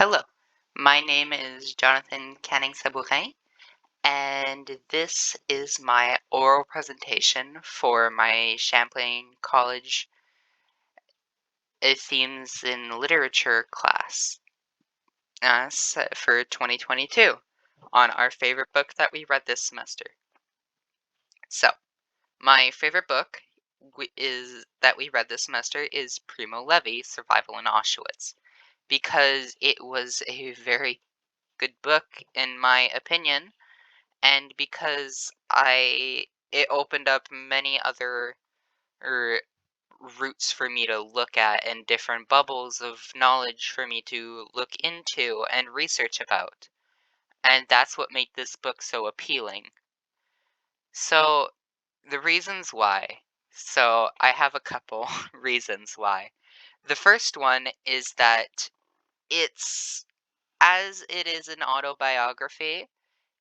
Hello, my name is Jonathan Canning Sabourin, and this is my oral presentation for my Champlain College Themes in Literature class for 2022 on our favorite book that we read this semester. So, my favorite book is that we read this semester is Primo Levi, Survival in Auschwitz, because it was a very good book in my opinion and because it opened up many other er, routes for me to look at and different bubbles of knowledge for me to look into and research about. And that's what made this book so appealing. So, the reasons why. So, I have a couple reasons why. The first one is that it's, as it is an autobiography,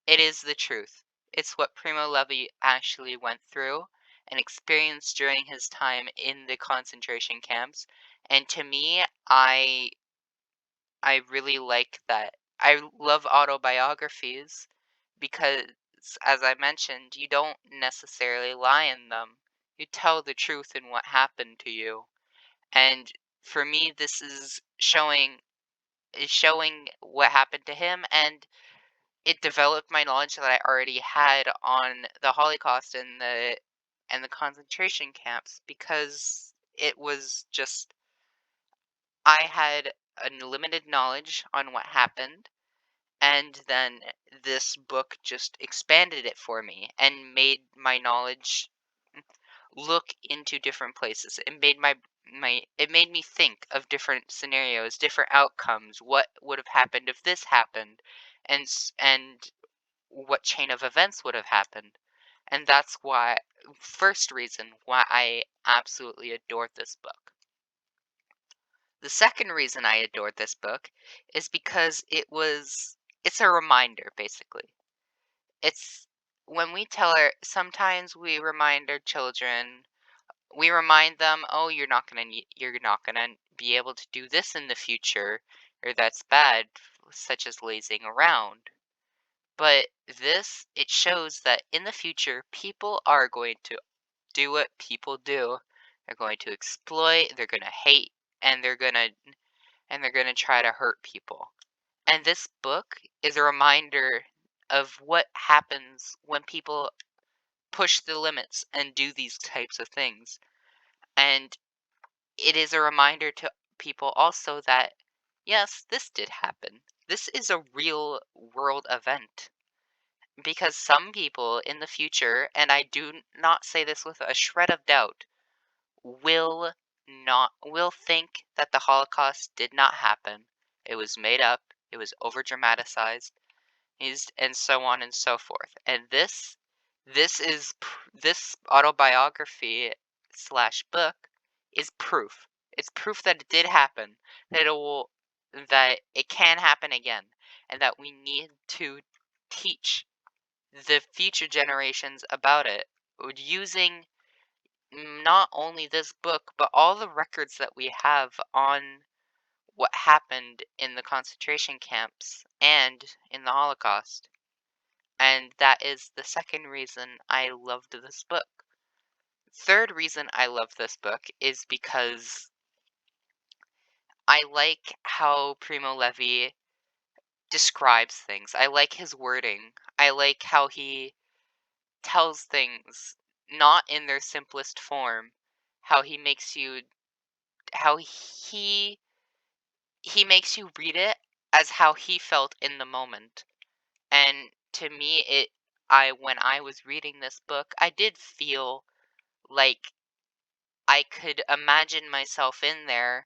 it is the truth. It's what Primo Levi actually went through and experienced during his time in the concentration camps. And to me, I really like that. I love autobiographies because, as I mentioned, you don't necessarily lie in them. You tell the truth in what happened to you. And for me, this is showing what happened to him, and it developed my knowledge that I already had on the Holocaust and the concentration camps because it was just I had a limited knowledge on what happened, and then this book just expanded it for me and made my knowledge look into different places. It made it made me think of different scenarios, different outcomes, what would have happened if this happened, and what chain of events would have happened. And that's why, first reason why I absolutely adored this book. The second reason I adored this book is because it's a reminder, basically. It's when we tell sometimes we remind our children, we remind them, oh, you're not gonna be able to do this in the future, or that's bad, such as lazing around. But it shows that in the future, people are going to do what people do. They're going to exploit, they're going to hate, and they're going to try to hurt people. And this book is a reminder of what happens when people push the limits and do these types of things. And it is a reminder to people also that, yes, this did happen. This is a real world event. Because some people in the future, and I do not say this with a shred of doubt, will think that the Holocaust did not happen. It was made up, it was over dramatized, and so on and so forth. And this autobiography slash book is proof. It's proof that it did happen, that it can happen again, and that we need to teach the future generations about it using not only this book but all the records that we have on what happened in the concentration camps and in the Holocaust. And that is the second reason I loved this book. Third reason I love this book is because I like how Primo Levi describes things. I like his wording. I like how he tells things not in their simplest form, how he makes you how he makes you read it as how he felt in the moment. And to me, I when I was reading this book, I did feel like I could imagine myself in there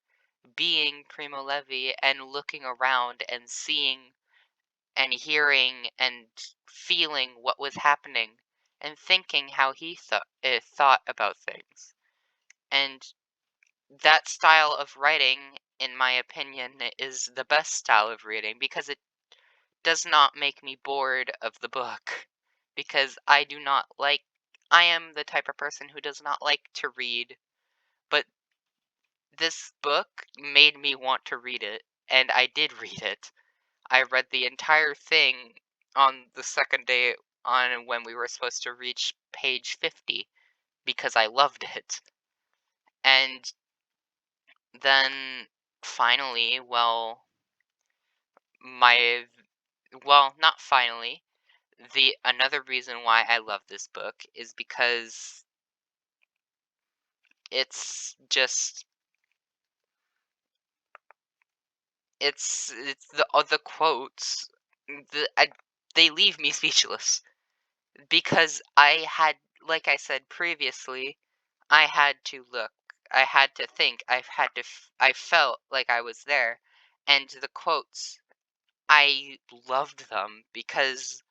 being Primo Levi and looking around and seeing and hearing and feeling what was happening and thinking how he thought about things. And that style of writing, in my opinion, is the best style of reading because it does not make me bored of the book. Because I am the type of person who does not like to read, but this book made me want to read it. and I did read it. I read the entire thing on the second day on when we were supposed to reach page 50 because I loved it. And then finally, my not finally, the another reason why I love this book is because it's just it's the quotes they leave me speechless because I had, like I said previously, I had to look, I had to think, I felt like I was there, and the quotes, I loved them because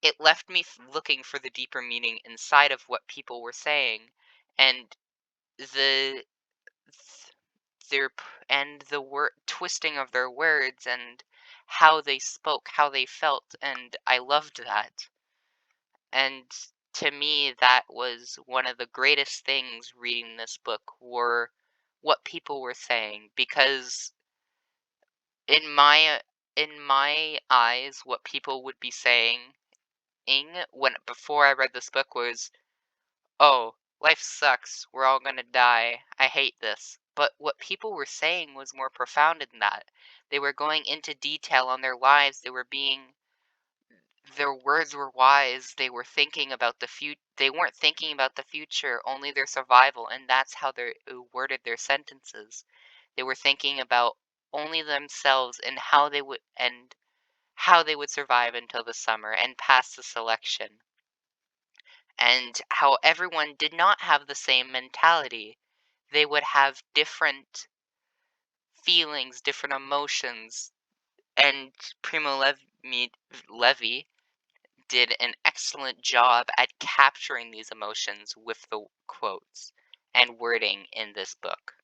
it left me looking for the deeper meaning inside of what people were saying, and the their and the word twisting of their words and how they spoke, how they felt, and I loved that. And to me, that was one of the greatest things reading this book were what people were saying because in my eyes, what people would be saying when before I read this book was, "Oh, life sucks. We're all gonna die. I hate this." But what people were saying was more profound than that. They were going into detail on their lives. Their words were wise. They were thinking about the future. They weren't thinking about the future, only their survival, and that's how they worded their sentences. They were thinking about only themselves and how they would survive until the summer and pass the selection. And how everyone did not have the same mentality. They would have different feelings, different emotions, and Levi did an excellent job at capturing these emotions with the quotes and wording in this book.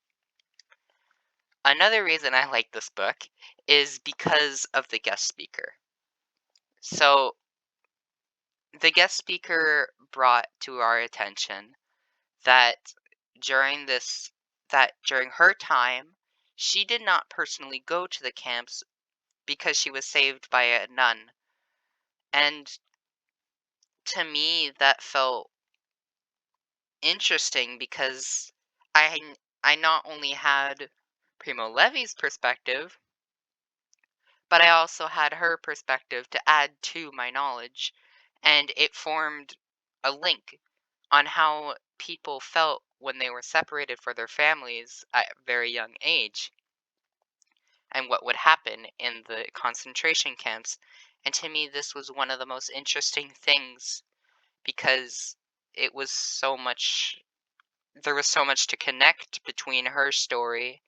Another reason I like this book is because of the guest speaker. So, the guest speaker brought to our attention that during this that during her time, she did not personally go to the camps because she was saved by a nun. And to me, that felt interesting because I not only had Primo Levi's perspective, but I also had her perspective to add to my knowledge, and it formed a link on how people felt when they were separated from their families at a very young age and what would happen in the concentration camps. And to me, this was one of the most interesting things because it was so much there was so much to connect between her story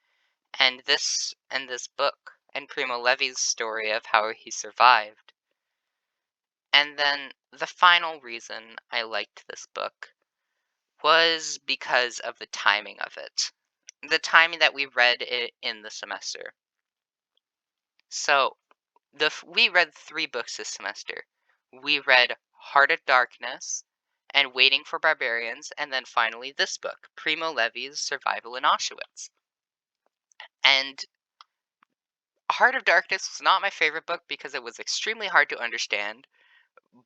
and this book and Primo Levi's story of how he survived. And then the final reason I liked this book was because of the timing of it. The timing that we read it in the semester. So, we read 3 books this semester. We read Heart of Darkness and Waiting for Barbarians, and then finally this book, Primo Levi's Survival in Auschwitz. And Heart of Darkness was not my favorite book because it was extremely hard to understand,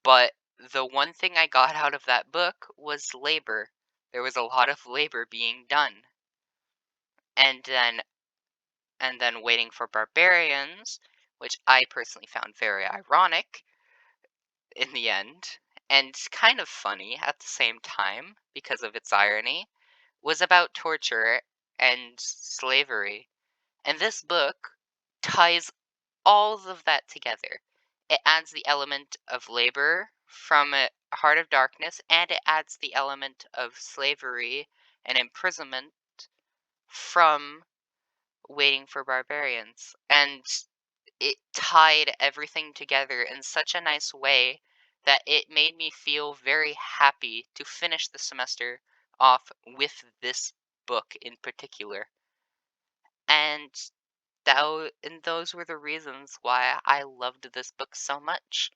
but the one thing I got out of that book was labor. There was a lot of labor being done. And then Waiting for Barbarians, which I personally found very ironic in the end, and kind of funny at the same time because of its irony, was about torture and slavery. And this book ties all of that together. It adds the element of labor from a Heart of Darkness, and it adds the element of slavery and imprisonment from Waiting for Barbarians. And it tied everything together in such a nice way that it made me feel very happy to finish the semester off with this book in particular. And those were the reasons why I loved this book so much.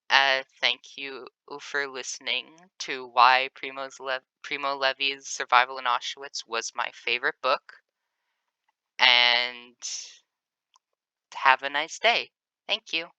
Thank you for listening to why Primo Levi's Survival in Auschwitz was my favorite book. And have a nice day. Thank you.